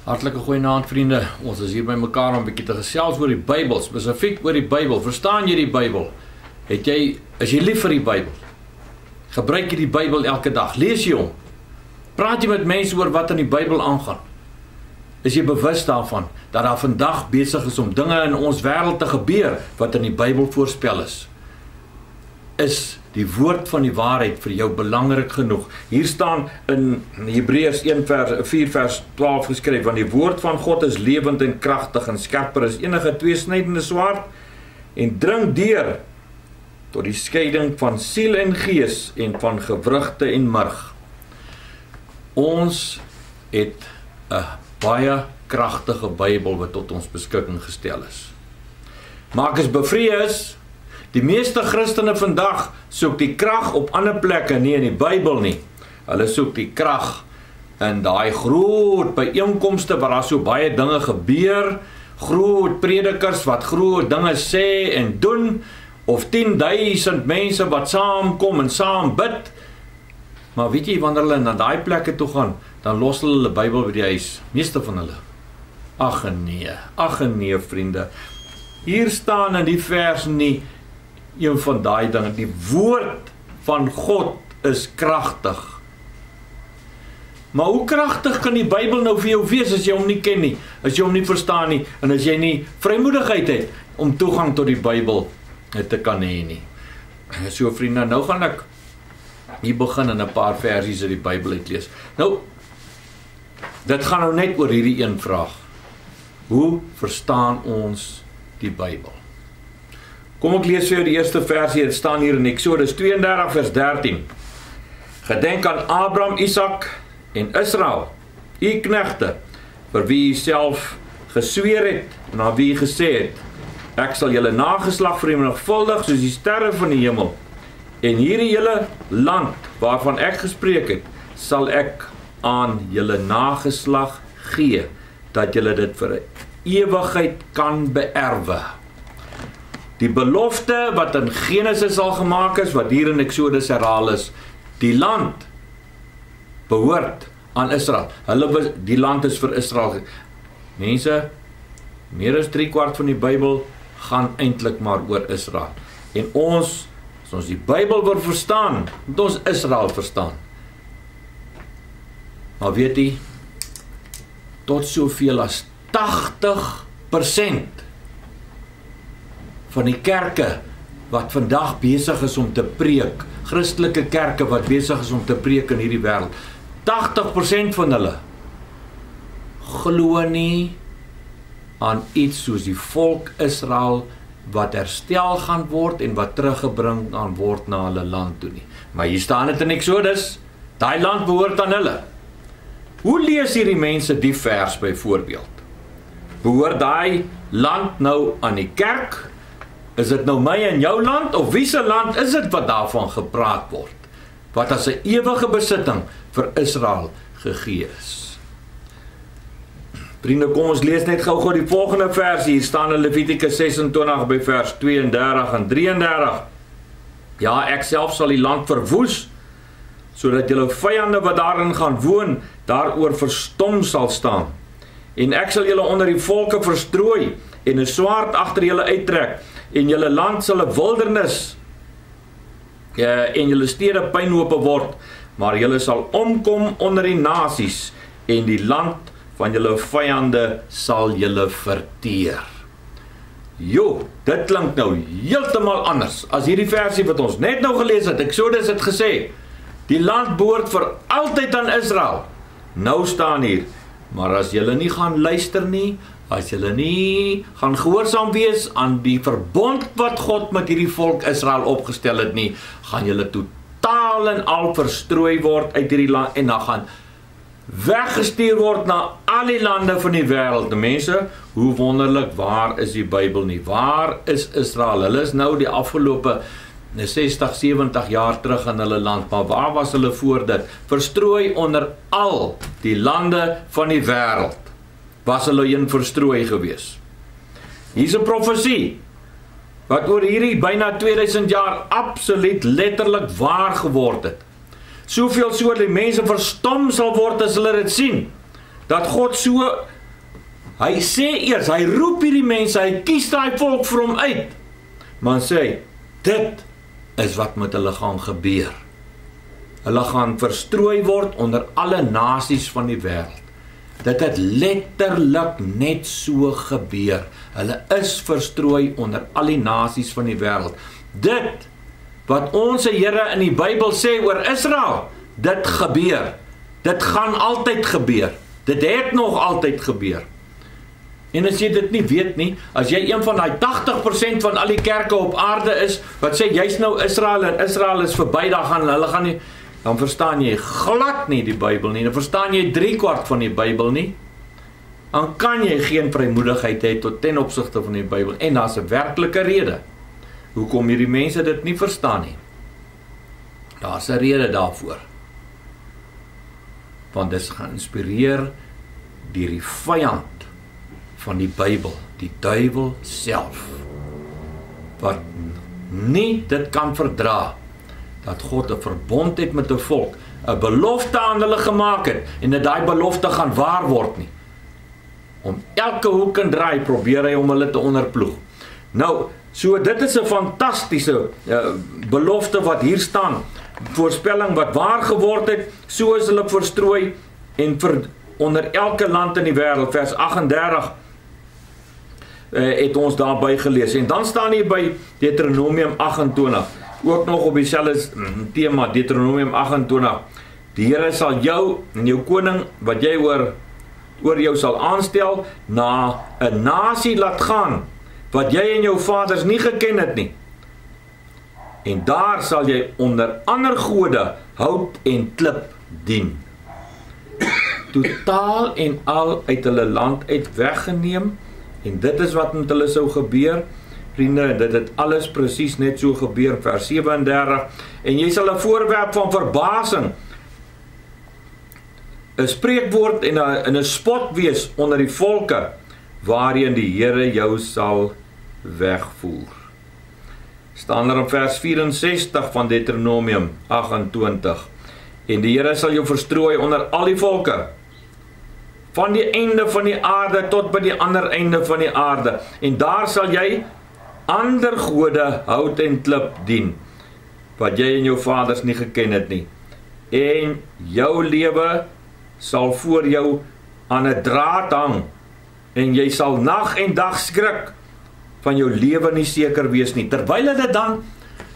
Hartlike goeienaand vriende, ons is hier by mekaar om 'n bietjie te gesels oor die Bybel, spesifiek oor die Bybel. Verstaan jy die Bybel? Is jy lief vir die Bybel? Gebruik jy die Bybel elke dag? Lees jy hom? Praat jy met mense oor wat in die Bybel aangaan? Is jy bewus daarvan, dat daar vandag besig is om dinge in ons wêreld te gebeur, wat in die Bybel voorspel is? Is die woord van die waarheid vir jou belangrik genoeg? Hier staan in Hebreërs 4 vers 12 geskryf, want die woord van God is lewend en kragtig en skerper as enige tweesnydende swaard en dring deur tot die skeiding van siel en gees en van gewrigte en murg. Ons het 'n baie kragtige Bybel wat tot ons beskikking gestel is. Maar ek is bevrees, die meeste Christene vandag soek die krag op ander plekke, nie in die Bybel nie. Hulle soek die krag in daai groot byeenkomste waar daar so baie dinge gebeur, groot predikers wat groot dinge sê en doen, of 10.000 mense wat saamkom en saam bid. Maar weet jy, wanneer hulle na daai plekke toe gaan, dan los hulle die Bybel by die huis, meeste van hulle. Ag nee vriende, hier staan in die vers nie een van daai dinge. Die woord van God is kragtig. Maar hoe kragtig kan die Bybel nou vir jou wees as jy hom nie ken nie, as jy hom nie verstaan nie, en as jy nie vrymoedigheid het om toegang tot die Bybel te kan hê nie. So vriende, nou gaan ek hier begin in 'n paar versies uit die Bybel uitlees. Nou, dit gaan nou net oor hierdie een vraag. Hoe verstaan ons die Bybel? Kom ek lees vir jou die eerste versie, dit staan hier in Eksodus 32 vers 13. Gedenk aan Abraham, Isak en Israel, u knegte, vir wie u self gesweer het en aan wie u gesê het, ek sal julle nageslag vermenigvuldig soos die sterre van die hemel, en hierdie julle land waarvan ek gespreek het, sal ek aan julle nageslag gee, dat julle dit vir 'n ewigheid kan beerwe. Die belofte wat in Genesis al gemaak is, wat hier in Eksodus herhaal is, die land behoort aan Israel. Die land is vir Israel. Mense, meer as 3/4 van die Bybel gaan eintlik maar oor Israel. En as ons die Bybel wil verstaan, moet ons Israel verstaan. Maar weet jy, tot soveel as 80% van die kerke wat vandag besig is om te preek, Christelike kerke wat besig is om te preek in hierdie wêreld, 80% van hulle glo nie aan iets soos die volk Israel wat herstel gaan word en wat teruggebring gaan word na hulle land toe nie. Maar hier staan dit in Eksodus, daai land behoort aan hulle. Hoe lees hierdie mense die vers byvoorbeeld? Behoort daai land nou aan die kerk? Is dit nou my en jou land, of wie se land is dit wat daarvan gepraat word? Wat as 'n ewige besitting vir Israel gegee is. Vriende, kom ons lees net gou die volgende versie. Hier staan in Levitikus 26 by vers 32 en 33. Ja, ek self sal die land verwoes, sodat julle vyande wat daarin gaan woon, daaroor verstom sal staan. En ek sal julle onder die volke verstrooi, en 'n swaard agter julle uittrek, en julle land sal 'n wildernis, en julle stede pynhope word, maar julle sal omkom onder die nasies, en die land van julle vyande sal julle verteer. Jo, dit klink nou heeltemal anders as hierdie versie wat ons net nou gelees het. Eksodus het gesê, die land behoort vir altyd aan Israel. Nou staan hier, maar as julle nie gaan luister nie, as julle nie gaan gehoorsaam wees aan die verbond wat God met hierdie volk Israel opgestel het nie, gaan julle totaal en al verstrooi word uit hierdie land, en dan gaan weggestuur word na al die lande van die wêreld. Mense, hoe wonderlik, waar is die Bybel nie? Waar is Israel? Hulle is nou die afgelope 60, 70 jaar terug in hulle land, maar waar was hulle voor dit? Verstrooi onder al die lande van die wêreld. Was hulle een verstrooi gewees. Hier's 'n profesie wat oor hierdie byna 2000 jaar absoluut letterlik waar geword het. Soveel so die mense verstom sal word as hulle dit sien. dat God so, hy sê eers, hy roep hierdie mense, hy kies daai volk vir hom uit, maar hy sê, dit is wat met hulle gaan gebeur. Hulle gaan verstrooi word onder alle nasies van die wêreld. Dit het letterlik net so gebeur. Hulle is verstrooi onder al die nasies van die wêreld. Dit wat ons Here in die Bybel sê oor Israel, dit gebeur. Dit gaan altyd gebeur. Dit het nog altyd gebeur. En as jy dit nie weet nie, as jy een van die 80% van al die kerke op aarde is, wat sê, jy's nou Israel en Israel is verby, hulle gaan nie, dan verstaan jy glad nie die Bybel nie, dan verstaan jy 3/4 van die Bybel nie, dan kan jy geen vrymoedigheid hê tot ten opsigte van die Bybel, en daar's 'n werklike rede, hoekom hierdie mense dit nie verstaan nie. Daar's 'n rede daarvoor, want dit is geïnspireer deur die vyand van die Bybel, die duiwel self, wat nie dit kan verdra, dat God 'n verbond het met 'n volk, 'n belofte aan hulle gemaak het, en dat daai belofte gaan waar word nie. Om elke hoek en draai probeer hy om hulle te onderploeg. Nou, so dit is 'n fantastiese belofte wat hier staan, voorspelling wat waar geword het, so is hulle verstrooi, en onder elke land in die wêreld, vers 38, het ons daarby gelees, en dan staan hier by Deuteronomium 28, ook nog op dieselfde tema, Deuteronomium 28, die Here sal jou en jou koning, wat jy oor jou sal aanstel, na 'n nasie laat gaan, wat jy en jou vaders nie geken het nie, en daar sal jy onder ander gode, hout en klip dien, totaal en al uit hulle land uit weggeneem, en dit is wat met hulle sou gebeur, vriende, dit het alles presies net so gebeur, vers 37, en jy sal 'n voorwerp van verbasing, 'n spreekwoord en 'n spot wees onder die volke, waarheen die Here jou sal wegvoer. Staan er in vers 64 van Deuteronomium 28, en die Here sal jou verstrooi onder al die volke, van die einde van die aarde tot by die ander einde van die aarde, en daar sal jy ander gode, hout en klip dien, wat jy en jou vaders nie geken het nie, en jou lewe sal voor jou aan 'n draad hang, en jy sal nag en dag skrik, van jou lewe nie seker wees nie, terwyl hulle dan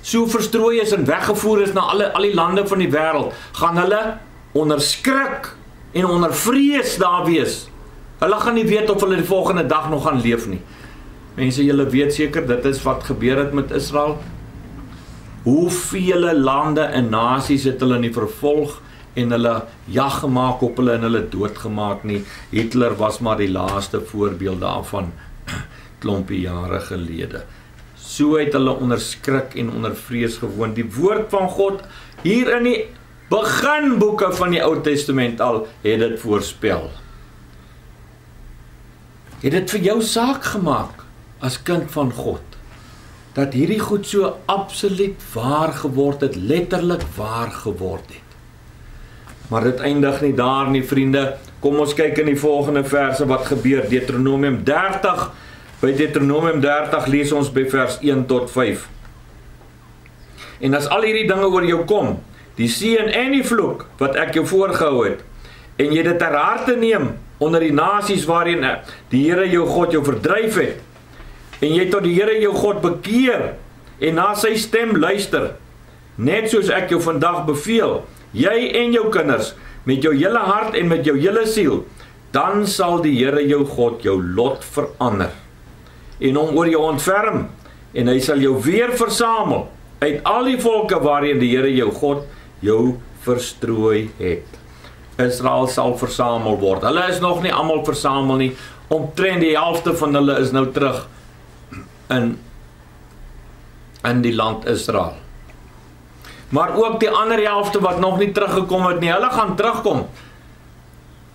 so verstrooi is en weggevoer is na al die lande van die wêreld, gaan hulle onder skrik en onder vrees daar wees. Hulle gaan nie weet of hulle die volgende dag nog gaan leef nie. Mense, julle weet seker, dit is wat gebeur het met Israel. Hoeveel lande en nasies het hulle nie vervolg en hulle jag gemaak op hulle en hulle doodgemaak nie. Hitler was maar die laaste voorbeeld daarvan, klompie jare gelede. So het hulle onder skrik en onder vrees gewoon. Die woord van God hier in die beginboeke van die Ou Testament al het dit voorspel. Het dit vir jou saak gemaak as kind van God, dat hierdie goed so absoluut waar geword het, letterlik waar geword het. Maar dit eindig nie daar nie, vriende. Kom ons kyk in die volgende verse wat gebeur. Deuteronomium 30, by Deuteronomium 30 lees ons by vers 1 tot 5. En as al hierdie dinge oor jou kom, die seën en die vloek wat ek jou voorgehou het, en jy dit ter harte neem onder die nasies waarin die Here jou God jou verdryf het, en jy tot die Here jou God bekeer en na sy stem luister, net soos ek jou vandag beveel, jy en jou kinders, met jou hele hart en met jou hele siel, dan sal die Here jou God jou lot verander, en hom oor jou ontferm, en hy sal jou weer versamel, uit al die volke waarin die Here jou God jou verstrooi het. Israel sal versamel word. Hulle is nog nie almal versamel nie, omtrent die helfte van hulle is nou terug in die land Israel. Maar ook die ander helfte wat nog nie teruggekom het nie, hulle gaan terugkom.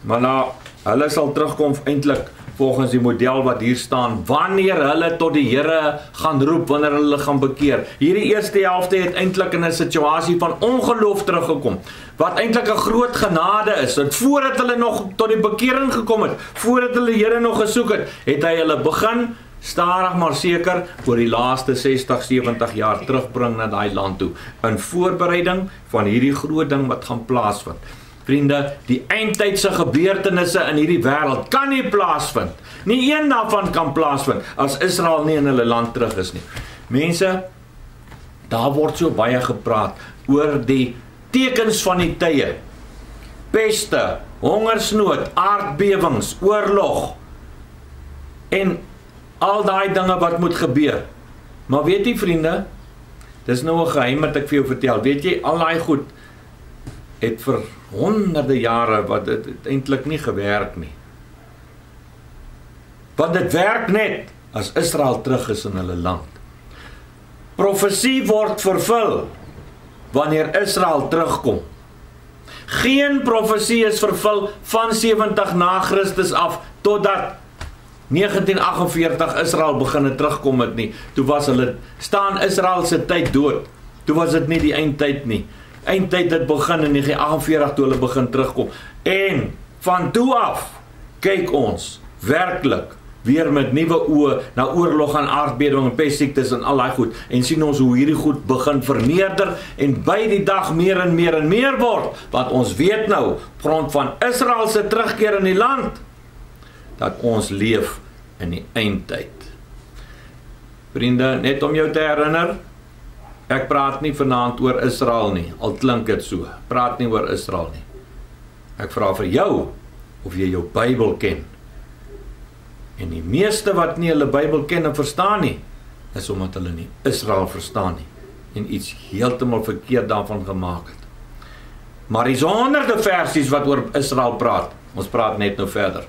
Maar hulle sal terugkom eintlik volgens die model wat hier staan, wanneer hulle tot die Here gaan roep, wanneer hulle gaan bekeer. Hierdie eerste helfte het eintlik in 'n situasie van ongeloof teruggekom, wat eintlik 'n groot genade is, want voordat hulle nog tot die bekering gekom het, voordat hulle die Here nog gesoek het, het hy hulle begin, stadig maar seker, oor die laaste 60, 70 jaar terugbring na daai land toe, in voorbereiding van hierdie groot ding wat gaan plaasvind. Vriende, die eindtydse gebeurtenisse in hierdie wêreld kan nie plaasvind. Nie een daarvan kan plaasvind as Israel nie in hulle land terug is nie. Mense, daar word so baie gepraat oor die tekens van die tye. Peste, hongersnood, aardbewings, oorlog en al daai dinge wat moet gebeur. Maar weet jy vriende, dis nou 'n geheim wat ek vir jou vertel. Weet jy, al daai goed het vir honderde jare wat dit eintlik nie gewerk nie. Want dit werk net as Israel terug is in hulle land. Profesie word vervul wanneer Israel terugkom. Geen profesie is vervul van 70 na Christus af totdat 1948 Israel begin terugkom het nie. Toe was hulle, staan Israel se tyd dood. Toe was dit nie die eindtyd nie. Eindtyd het begin in 1948 toe hulle begin terugkom. En van toe af kyk ons werklik weer met nuwe oë na oorlog en aardbewing en pestsiektes en al daai goed en sien ons hoe hierdie goed begin vermeerder en by die dag meer en meer en meer word, want ons weet nou grond van Israel se terugkeer in die land dat ons leef in die eindtyd. Vriende, net om jou te herinner, ek praat nie vanaand oor Israel nie, al klink dit so, praat nie oor Israel nie. Ek vra vir jou, of jy jou Bybel ken. En die meeste wat nie hulle Bybel ken en verstaan nie, is omdat hulle nie Israel verstaan nie, en iets heeltemal verkeerd daarvan gemaak het. Maar die honderde versies wat oor Israel praat, ons praat net nou verder.